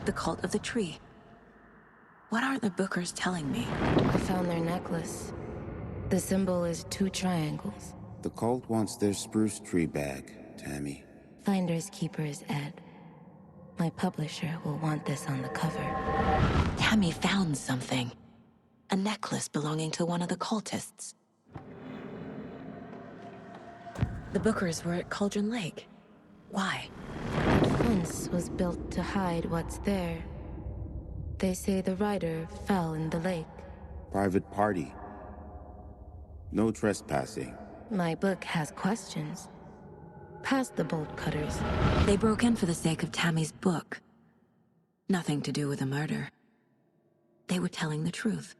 The Cult of the Tree. What aren't the Bookers telling me? I found their necklace. The symbol is 2 triangles. The cult wants their spruce tree back, Tammy. Finders Keepers Ed. My publisher will want this on the cover. Tammy found something. A necklace belonging to one of the cultists. The Bookers were at Cauldron Lake. Why? The fence was built to hide what's there. They say the rider fell in the lake. Private party. No trespassing. My book has questions. Past the bolt cutters. They broke in for the sake of Tammy's book. Nothing to do with a murder. They were telling the truth.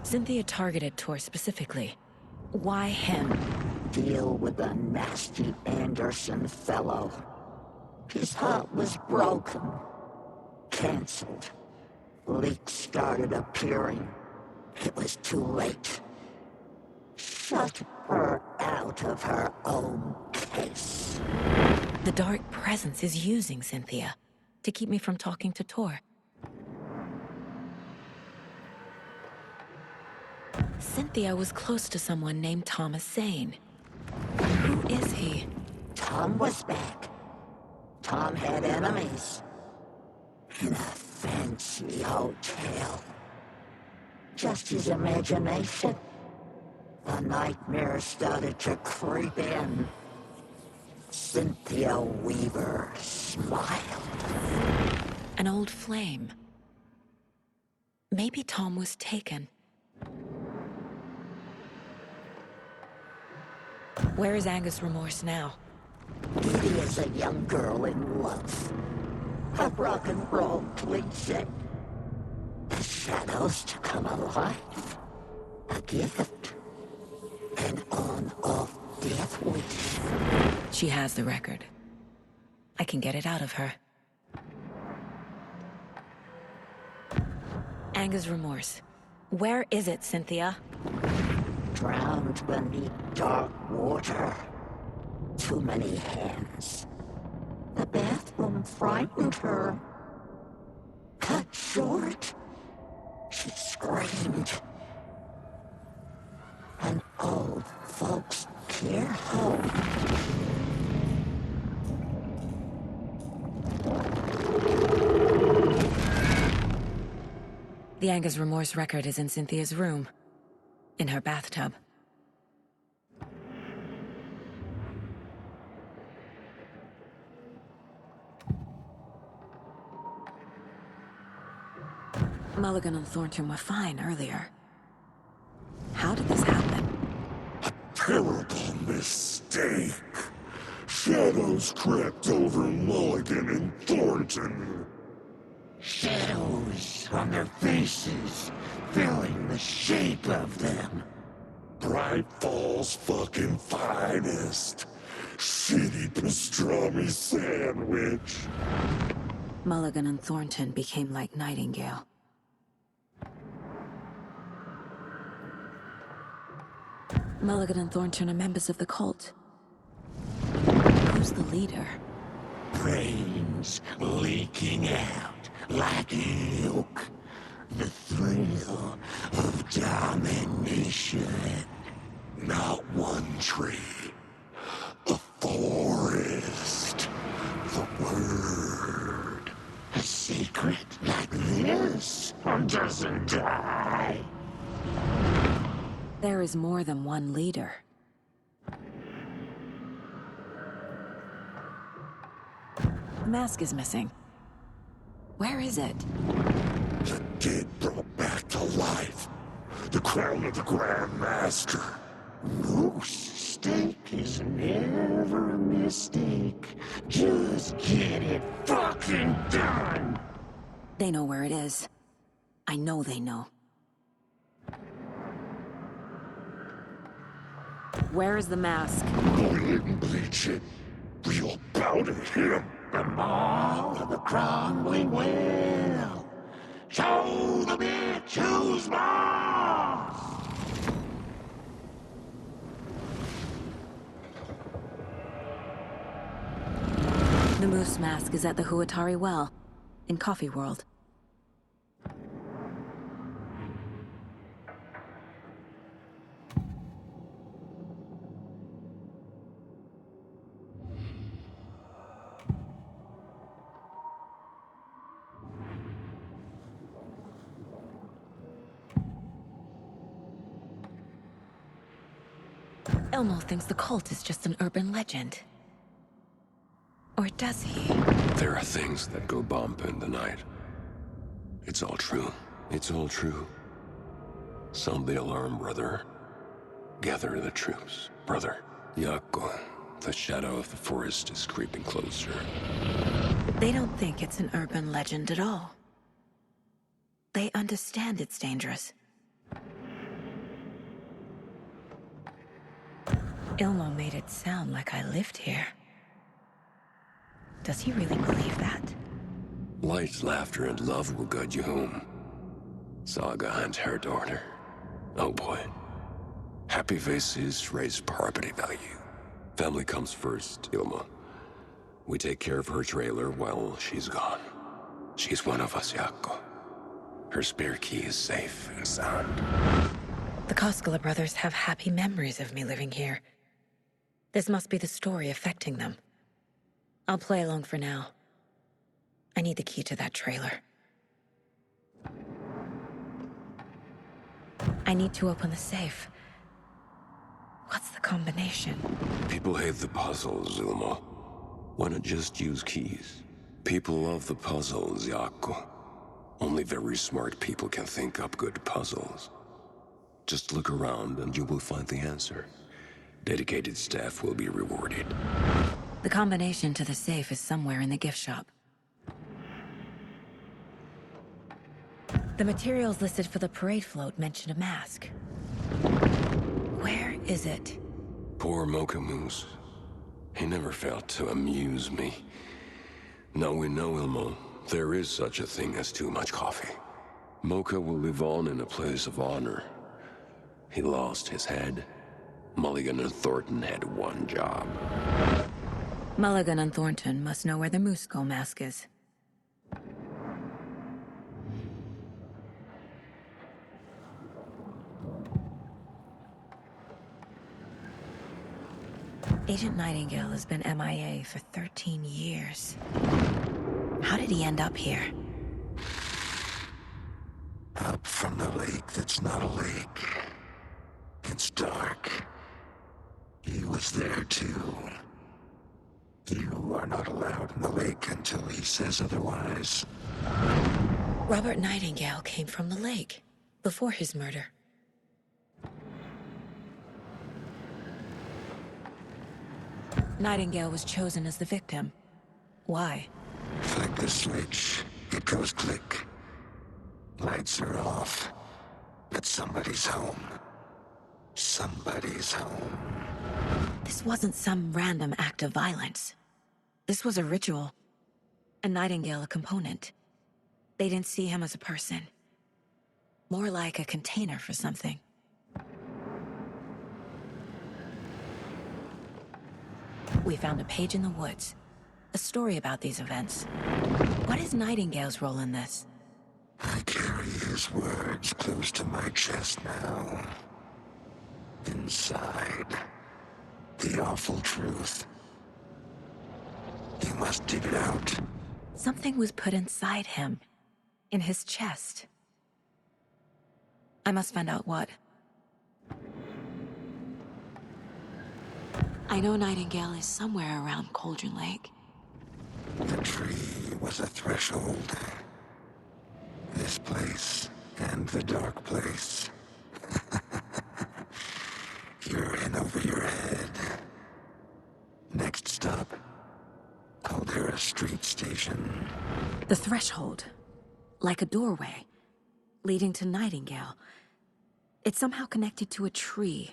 Cynthia targeted Tor specifically. Why him? Deal with the nasty Anderson fellow. His heart was broken. Cancelled. Leaks started appearing. It was too late. Shut her out of her own case. The Dark Presence is using Cynthia to keep me from talking to Tor. Cynthia was close to someone named Thomas Zane. Who is he? Tom was back. Tom had enemies. In a fancy hotel. Just his imagination. The nightmare started to creep in. Cynthia Weaver smiled. An old flame. Maybe Tom was taken. Where is Angus Remorse now? Didi is a young girl in love. A rock and roll cliche. The shadows to come alive. A gift. An on-off death wish. She has the record. I can get it out of her. Angus Remorse. Where is it, Cynthia? Drowned beneath dark water. Too many hands. The bathroom frightened her. Cut short. She screamed. An old folks' care home. The Angus Remorse record is in Cynthia's room. In her bathtub. Mulligan and Thornton were fine earlier. How did this happen? A terrible mistake. Shadows crept over Mulligan and Thornton. Shadows on their faces, filling the shape of them. Bright Falls fucking finest. Shitty pastrami sandwich. Mulligan and Thornton became like Nightingale. Mulligan and Thornton are members of the cult. Who's the leader? Brains leaking out like milk. The thrill of domination. Not one tree. A forest. The word. A secret like this doesn't die. There is more than one leader. The mask is missing. Where is it? The dead brought back to life. The crown of the Grand Master. No mistake is never a mistake. Just get it fucking done. They know where it is. I know they know. Where is the mask? Go ahead and bleach it. We'll bow to him. The mall of the crumbling well. Show the bitch who's boss. mask is at the Huatari Well, in Coffee World. Elmo thinks the cult is just an urban legend. Or does he? There are things that go bump in the night. It's all true. It's all true. Sound the alarm, brother. Gather the troops, brother. Yako, the shadow of the forest is creeping closer. They don't think it's an urban legend at all. They understand it's dangerous. Ilmo made it sound like I lived here. Does he really believe that? Light, laughter, and love will guide you home. Saga and her daughter. Oh boy. Happy faces raise property value. Family comes first, Ilma. We take care of her trailer while she's gone. She's one of us, Yako. Her spare key is safe and sound. The Koskela brothers have happy memories of me living here. This must be the story affecting them. I'll play along for now. I need the key to that trailer. I need to open the safe. What's the combination? People hate the puzzles, Ilma. Why not just use keys? People love the puzzles, Yako. Only very smart people can think up good puzzles. Just look around and you will find the answer. Dedicated staff will be rewarded. The combination to the safe is somewhere in the gift shop. The materials listed for the parade float mention a mask. Where is it? Poor Mocha Moose. He never failed to amuse me. Now we know, Ilmo, there is such a thing as too much coffee. Mocha will live on in a place of honor. He lost his head. Mulligan and Thornton had one job. Mulligan and Thornton must know where the Moose Skull mask is. Agent Nightingale has been MIA for 13 years. How did he end up here? Up from the lake that's not a lake. It's dark. He was there too. You are not allowed in the lake until he says otherwise. Robert Nightingale came from the lake, before his murder. Nightingale was chosen as the victim. Why? Flick the switch, it goes click. Lights are off, but somebody's home. Somebody's home. This wasn't some random act of violence. This was a ritual. And Nightingale a component. They didn't see him as a person. More like a container for something. We found a page in the woods. A story about these events. What is Nightingale's role in this? I carry his words close to my chest now. Inside, the awful truth. You must dig it out. Something was put inside him. In his chest. I must find out what. I know Nightingale is somewhere around Cauldron Lake. The tree was a threshold. This place and the dark place. You're in over your head. Next stop, Caldera Street Station. The threshold. Like a doorway. Leading to Nightingale. It's somehow connected to a tree.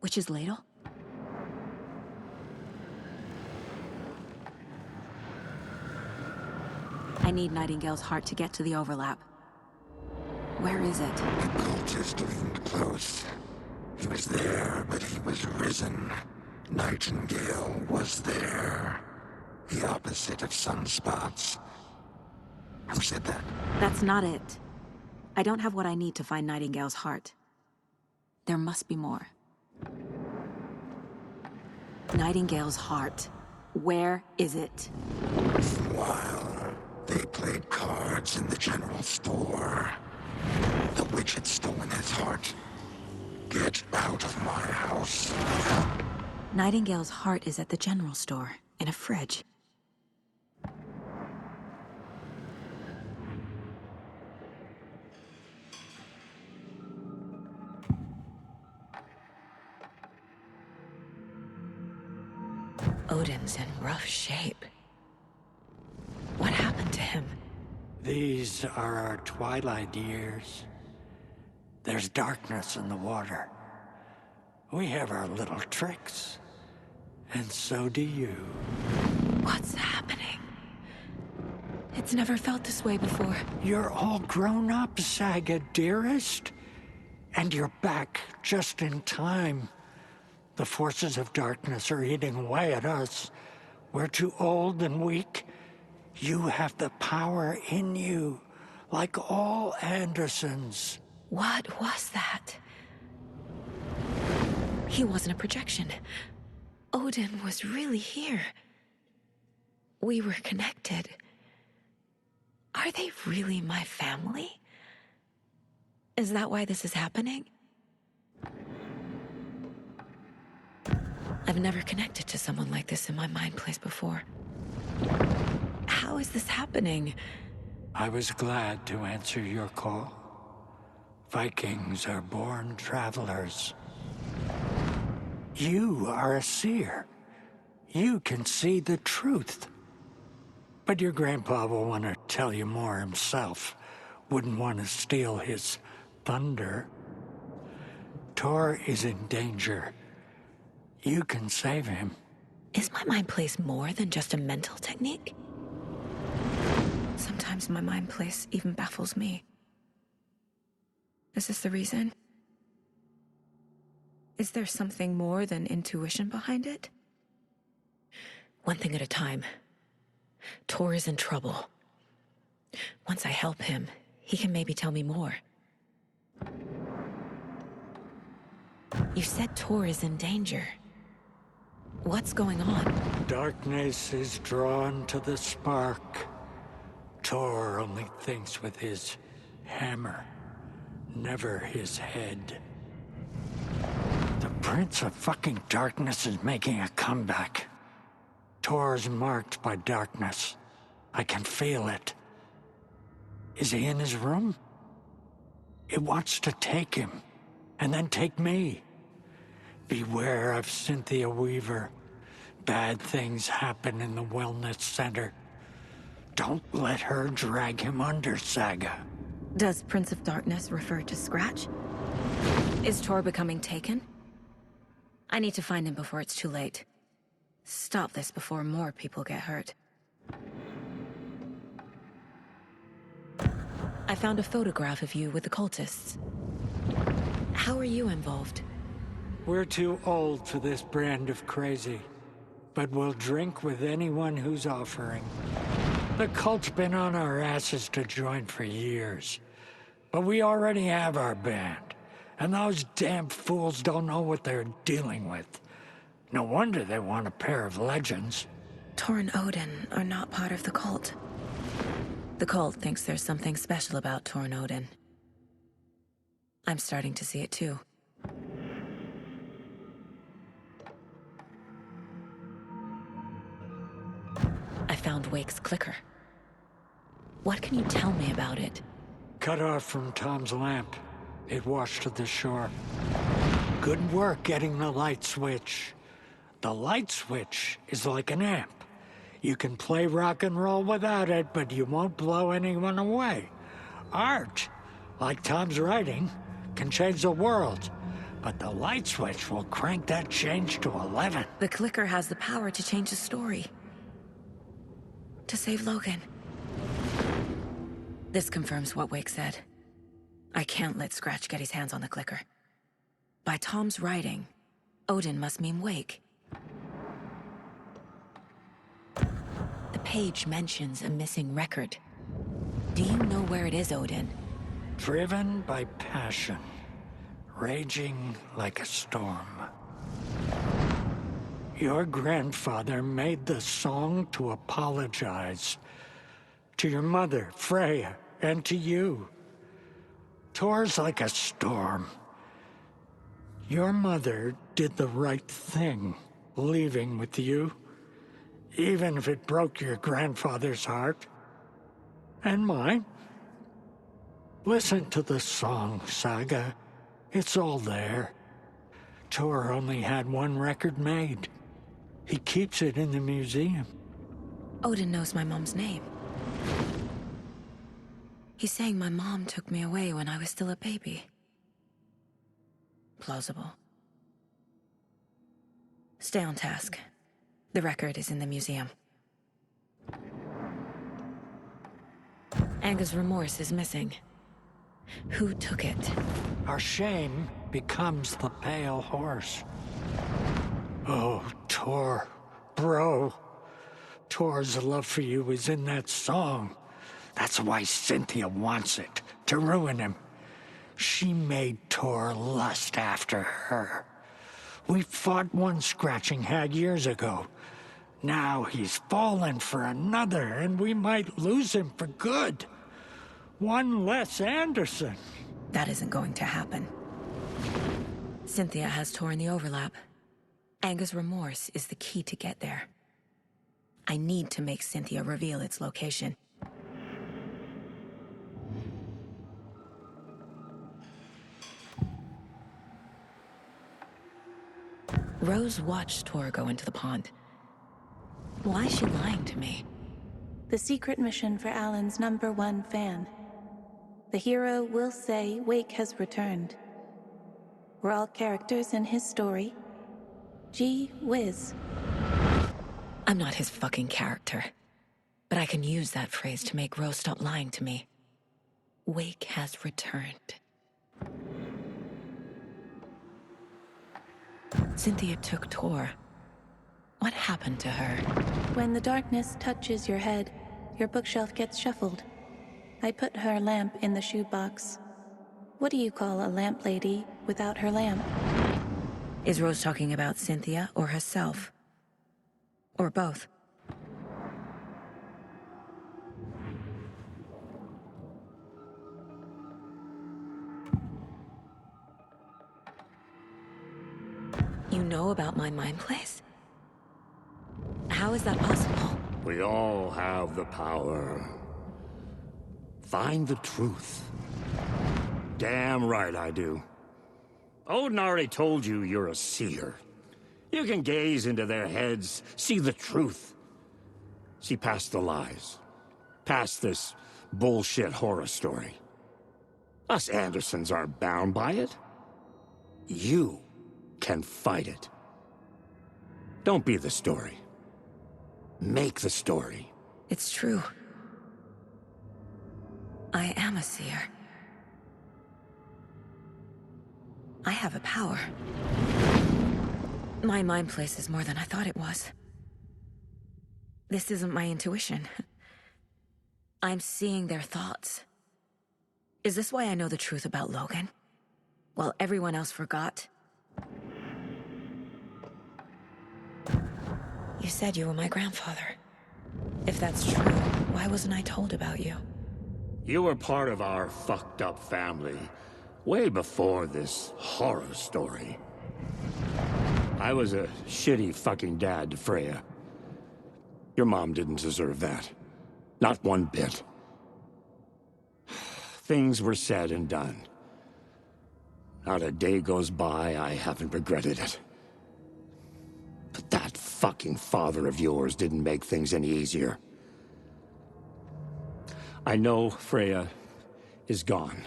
Witch's Ladle? I need Nightingale's heart to get to the overlap. Where is it? The cultist leaned close. He was there, but he was risen. Nightingale was there. The opposite of sunspots. Who said that? That's not it. I don't have what I need to find Nightingale's heart. There must be more. Nightingale's heart. Where is it? While they played cards in the general store, the witch had stolen his heart. Get out of my house. Nightingale's heart is at the general store, in a fridge. Odin's in rough shape. What happened to him? These are our twilight years. There's darkness in the water. We have our little tricks. And so do you. What's happening? It's never felt this way before. You're all grown up, Saga, dearest. And you're back just in time. The forces of darkness are eating away at us. We're too old and weak. You have the power in you, like all Andersons. What was that? He wasn't a projection. Odin was really here. We were connected. Are they really my family? Is that why this is happening? I've never connected to someone like this in my mind place before. How is this happening? I was glad to answer your call. Vikings are born travelers. You are a seer. You can see the truth. But your grandpa will want to tell you more himself. Wouldn't want to steal his thunder. Tor is in danger. You can save him. Is my mind place more than just a mental technique? Sometimes my mind place even baffles me. Is this the reason? Is there something more than intuition behind it? One thing at a time. Tor is in trouble. Once I help him, he can maybe tell me more. You said Tor is in danger. What's going on? Darkness is drawn to the spark. Tor only thinks with his hammer, never his head. The Prince of fucking Darkness is making a comeback. Tor's marked by darkness. I can feel it. Is he in his room? It wants to take him, and then take me. Beware of Cynthia Weaver. Bad things happen in the wellness center. Don't let her drag him under, Saga. Does Prince of Darkness refer to Scratch? Is Tor becoming taken? I need to find him before it's too late. Stop this before more people get hurt. I found a photograph of you with the cultists. How are you involved? We're too old for this brand of crazy, but we'll drink with anyone who's offering. The cult's been on our asses to join for years, but we already have our band, and those damn fools don't know what they're dealing with. No wonder they want a pair of legends. Tor and Odin are not part of the cult. The cult thinks there's something special about Tor and Odin. I'm starting to see it too. I found Wake's clicker. What can you tell me about it? Cut off from Tom's lamp. It washed to the shore. Good work getting the light switch. The light switch is like an amp. You can play rock and roll without it, but you won't blow anyone away. Art, like Tom's writing, can change the world. But the light switch will crank that change to 11. The clicker has the power to change the story. To save Logan. This confirms what Wake said. I can't let Scratch get his hands on the clicker. By Tom's writing, Odin must mean Wake. page mentions a missing record. Do you know where it is, Odin? Driven by passion, raging like a storm. Your grandfather made the song to apologize to your mother, Freya, and to you. Tor's like a storm. Your mother did the right thing, leaving with you, even if it broke your grandfather's heart. And mine. Listen to the song, Saga. It's all there. Tor only had one record made. He keeps it in the museum. Odin knows my mom's name. He's saying my mom took me away when I was still a baby. Plausible. Stay on task. The record is in the museum. Anga's remorse is missing. Who took it? Our shame becomes the pale horse. Oh, Tor, bro. Tor's love for you is in that song. That's why Cynthia wants it, to ruin him. She made Tor lust after her. We fought one scratching hag years ago. Now he's fallen for another, and we might lose him for good. One less Anderson. That isn't going to happen. Cynthia has Tor in the overlap. Anga's remorse is the key to get there. I need to make Cynthia reveal its location. Rose watched Tor go into the pond. Why is she lying to me? The secret mission for Alan's #1 fan. The hero will say Wake has returned. We're all characters in his story. Gee whiz. I'm not his fucking character. But I can use that phrase to make Rose stop lying to me. Wake has returned. Cynthia took Tor. What happened to her? When the darkness touches your head, your bookshelf gets shuffled. I put her lamp in the shoebox. What do you call a lamp lady without her lamp? Is Rose talking about Cynthia or herself? Or both? You know about my mind place? How is that possible? We all have the power. Find the truth. Damn right I do. Odin already told you you're a seer. You can gaze into their heads, see the truth. See past the lies. Past this bullshit horror story. Us Andersons aren't bound by it. You can fight it. Don't be the story. Make the story. It's true. I am a seer. I have a power. My mind place is more than I thought it was. This isn't my intuition. I'm seeing their thoughts. Is this why I know the truth about Logan? While everyone else forgot? You said you were my grandfather. If that's true, why wasn't I told about you? You were part of our fucked up family, way before this horror story. I was a shitty fucking dad to Freya. Your mom didn't deserve that. Not one bit. Things were said and done. Not a day goes by I haven't regretted it. But that fucking father of yours didn't make things any easier. I know Freya is gone.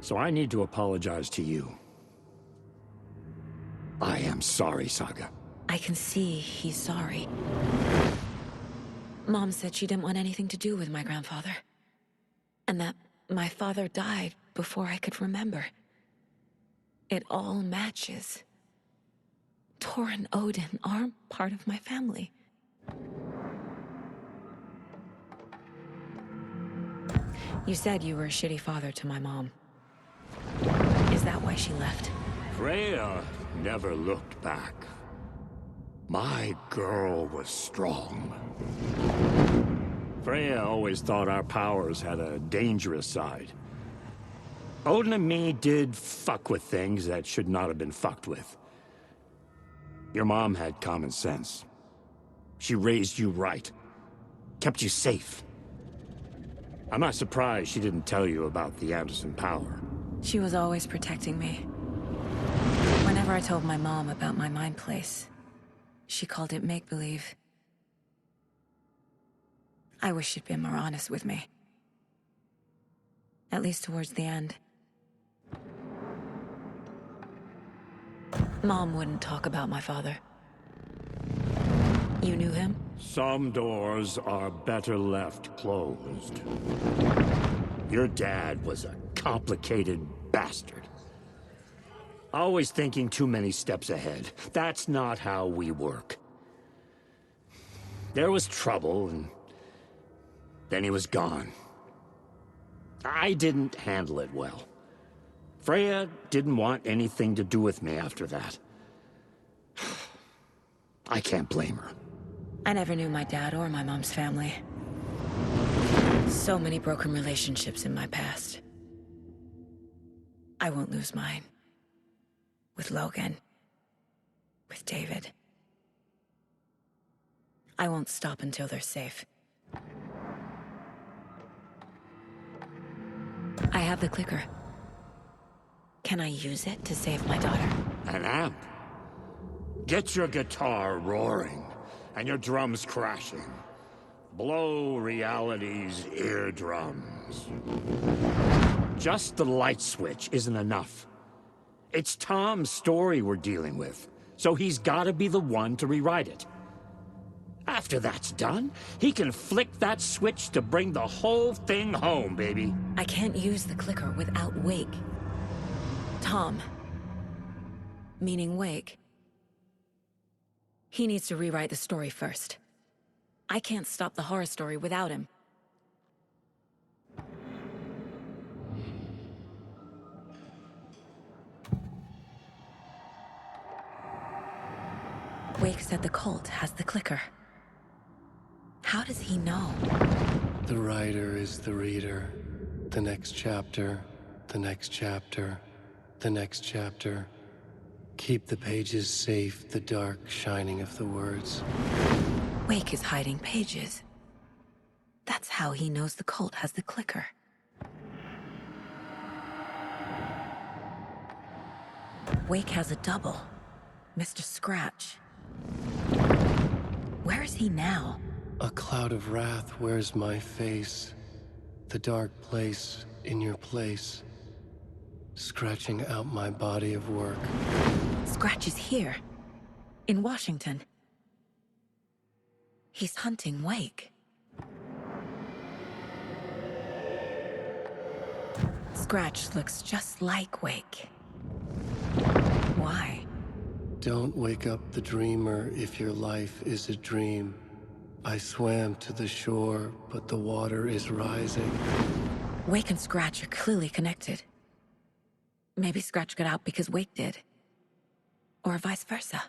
So I need to apologize to you. I am sorry, Saga. I can see he's sorry. Mom said she didn't want anything to do with my grandfather. And that my father died before I could remember. It all matches. Tor and Odin aren't part of my family. You said you were a shitty father to my mom. Is that why she left? Freya never looked back. My girl was strong. Freya always thought our powers had a dangerous side. Odin and me did fuck with things that should not have been fucked with. Your mom had common sense. She raised you right. Kept you safe. I'm not surprised she didn't tell you about the Anderson power. She was always protecting me. Whenever I told my mom about my mind place, she called it make-believe. I wish she'd been more honest with me. At least towards the end. Mom wouldn't talk about my father. You knew him? Some doors are better left closed. Your dad was a complicated bastard. Always thinking too many steps ahead. That's not how we work. There was trouble, and then he was gone. I didn't handle it well. Freya didn't want anything to do with me after that. I can't blame her. I never knew my dad or my mom's family. So many broken relationships in my past. I won't lose mine. With Logan. With David. I won't stop until they're safe. I have the clicker. Can I use it to save my daughter? An amp? Get your guitar roaring, and your drums crashing. Blow reality's eardrums. Just the light switch isn't enough. It's Tom's story we're dealing with, so he's gotta be the one to rewrite it. After that's done, he can flick that switch to bring the whole thing home, baby. I can't use the clicker without Wake. Tom. Meaning Wake. He needs to rewrite the story first. I can't stop the horror story without him. Wake said the cult has the clicker. How does he know? The writer is the reader. The next chapter, the next chapter, the next chapter. Keep the pages safe, the dark shining of the words. Wake is hiding pages. That's how he knows the cult has the clicker. Wake has a double. Mr. Scratch. Where is he now? A cloud of wrath wears my face. The dark place in your place. Scratching out my body of work. Scratch is here. In Washington. He's hunting Wake. Scratch looks just like Wake. Why? Don't wake up the dreamer if your life is a dream. I swam to the shore, but the water is rising. Wake and Scratch are clearly connected. Maybe Scratch got out because Wake did. Or vice versa.